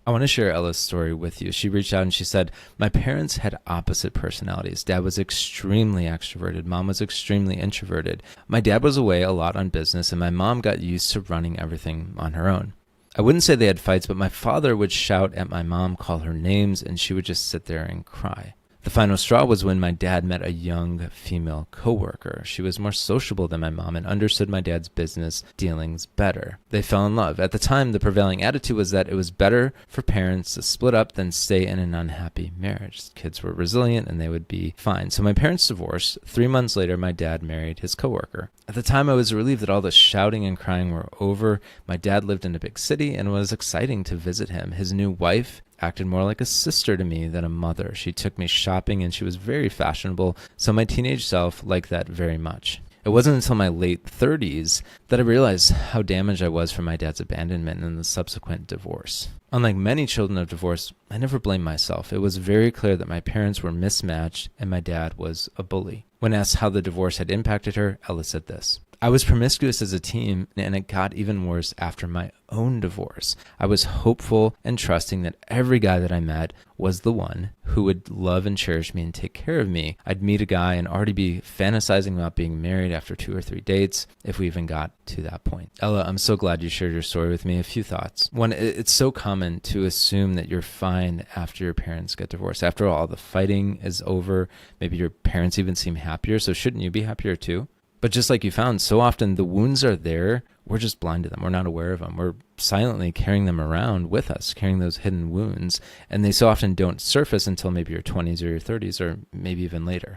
I want to share Ella's story with you. She reached out and she said, my parents had opposite personalities. Dad was extremely extroverted. Mom was extremely introverted. My dad was away a lot on business, and my mom got used to running everything on her own. I wouldn't say they had fights, but my father would shout at my mom, call her names, and she would just sit there and cry. The final straw was when my dad met a young female coworker. She was more sociable than my mom and understood my dad's business dealings better. They fell in love. At the time, the prevailing attitude was that it was better for parents to split up than stay in an unhappy marriage. Kids were resilient and they would be fine. So my parents divorced. 3 months later, my dad married his coworker. At the time, I was relieved that all the shouting and crying were over. My dad lived in a big city and it was exciting to visit him. His new wife acted more like a sister to me than a mother. She took me shopping and she was very fashionable, so my teenage self liked that very much. It wasn't until my late 30s that I realized how damaged I was from my dad's abandonment and the subsequent divorce. Unlike many children of divorce, I never blamed myself. It was very clear that my parents were mismatched and my dad was a bully. When asked how the divorce had impacted her, Ella said this: I was promiscuous as a teen, and it got even worse after my own divorce. I was hopeful and trusting that every guy that I met was the one who would love and cherish me and take care of me. I'd meet a guy and already be fantasizing about being married after 2 or 3 dates, if we even got to that point. Ella, I'm so glad you shared your story with me. A few thoughts. One, it's so common to assume that you're fine after your parents get divorced. After all, the fighting is over. Maybe your parents even seem happier, so shouldn't you be happier too? But just like you found, so often the wounds are there. We're just blind to them. We're not aware of them. We're silently carrying them around with us, carrying those hidden wounds. And they so often don't surface until maybe your 20s or your 30s or maybe even later.